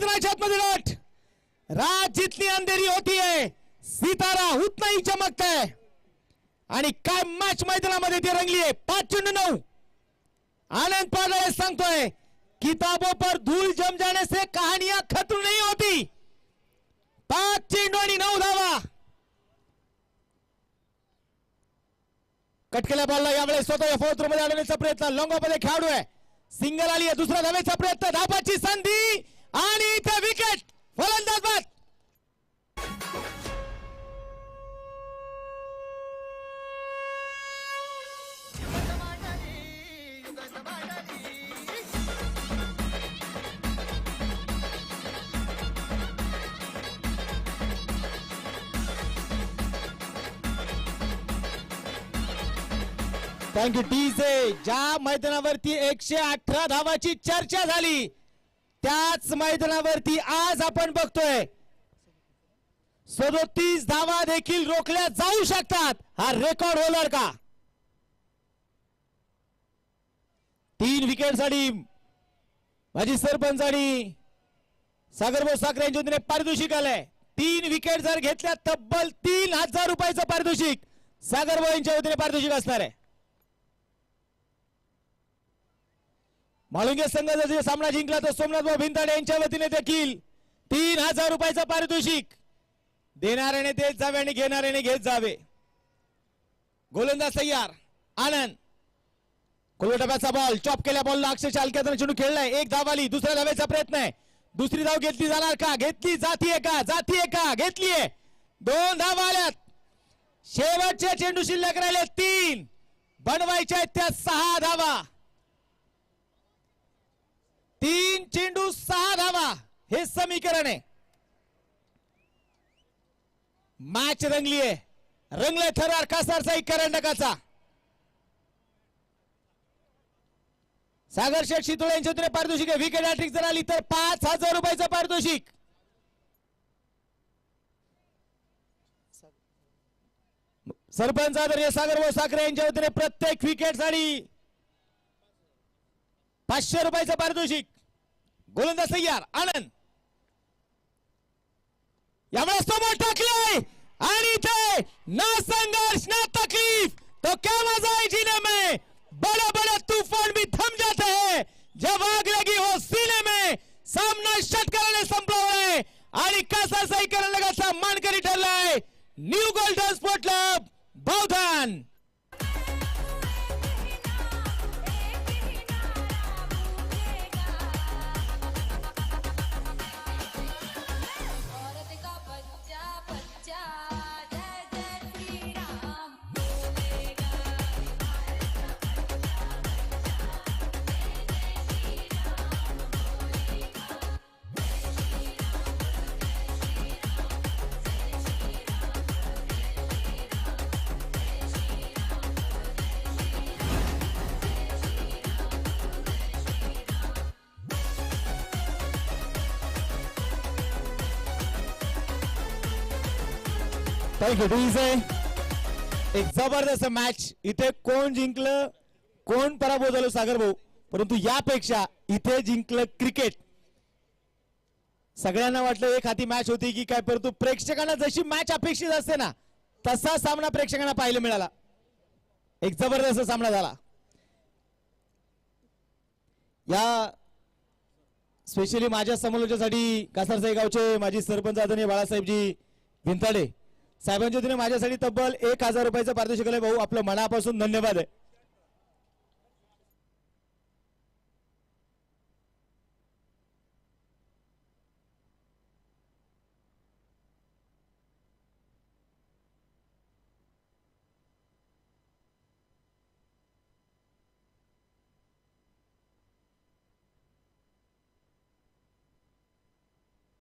मैदानाच्या आतमध्ये लढत. रात जितनी अंधेरी होती है सितारा उतना ही चमकता है. आणि काय मॅच मैदानामध्ये ती रंगली आहे. 5-9 आनंद पाडळे सांगतोय किताबों पर धूल जम जाने से कहानियां खत्म नहीं होती. 5 चेंडू आणि 9 धावा. कटकेल्या बॉलला यावेळेस स्वतः फोर्थ मध्ये आणण्याचा प्रयत्न. लॉंगॉमध्ये खेळाडू आहे. सिंगल आली आहे. दुसरा धावेचा प्रयत्न. धापाची संधी आणि इथे विकेट. फलंदाज बाद. Thank you DJ. ज्या मैदानावरती 118 धावाची चर्चा झाली त्याच मैदानावरती आज आपण बघतोय 37 धावा देखील रोखल्या जाऊ शकतात. हा रेकॉर्ड होणार का? 3 विकेटसाठी माजी सरपंच आणि सागरभाऊ साखरे यांच्या वतीने पारितोषिक आलंय. 3 विकेट जर घेतल्या तब्बल 3000 रुपयाचं पारितोषिक सागरभाऊ यांच्या वतीने पारितोषिक असणार आहे. माळुंगे संघ जर सामना जिंकला तर सोमनाथभाऊ भिंताडे यांच्या वतीने देखील 3000 रुपयाचं पारितोषिक. देणाऱ्याने देत जावे आणि घेणाऱ्याने घेत जावे. गोलंदाज तयार. आनंद कोलवटाचा बॉल. चॉप केल्या बॉलला अक्षरशः हलक्यात चेंडू खेळलाय. 1 धाव आली. दुसऱ्या धावेचा प्रयत्न आहे. दुसरी धाव घेतली जाणार का? घेतली जातीये का? जातीये का? घेतलीये. 2 धावा आल्यात. शेवटचे चेंडू शिल्लक राहिले 3. बनवायच्या आहेत त्या 6 धावा. 3 चेंडू 6 धावा हे समीकरण आहे. मॅच रंगलीये. रंगले थरार कासारचा करंडकाचा. सागर शेठ शितोळे यांच्या वतीने पारितोषिक आहे. विकेट हॅट्रिक जर आली तर 5000 रुपयाचं पारितोषिक. सरपंच आदरणीय सागरभाऊ साखरे यांच्या वतीने प्रत्येक विकेटसाठी 500 रुपयाचं पारितोषिक. गोलंदाज तयार. आनंद यावेळेस समोर टाकले आणि इथे ना संघर्ष ना तकलीफ तो क्या मजा है जीने में. बड़े बड़े तूफान भी थम जाते हैं जब आग लगी हो सीने में. सामना षटकाराने संपवलाय आणि कासारसाई करंडकाचा मानकरी ठरलाय new golden sport club Bavdhan. Thank you DJ. एक जबरदस्त मॅच. इथे कोण जिंकलं कोण पराभव झालो सागर भाऊ, परंतु यापेक्षा इथे जिंकलं क्रिकेट. सगळ्यांना वाटलं एक हाती मॅच होती की काय, परंतु प्रेक्षकांना जशी मॅच अपेक्षित असते ना तसा सामना प्रेक्षकांना पाहायला मिळाला. एक जबरदस्त सामना झाला. या स्पेशली माझ्या समालोचनासाठी कासारसाई गावचे माजी सरपंच आदरणीय बाळासाहेबजी भिंताडे साहेबांच्या वतीने माझ्यासाठी तब्बल 1000 रुपयाचं पारितोषिक आहे. भाऊ आपलं मनापासून धन्यवाद आहे.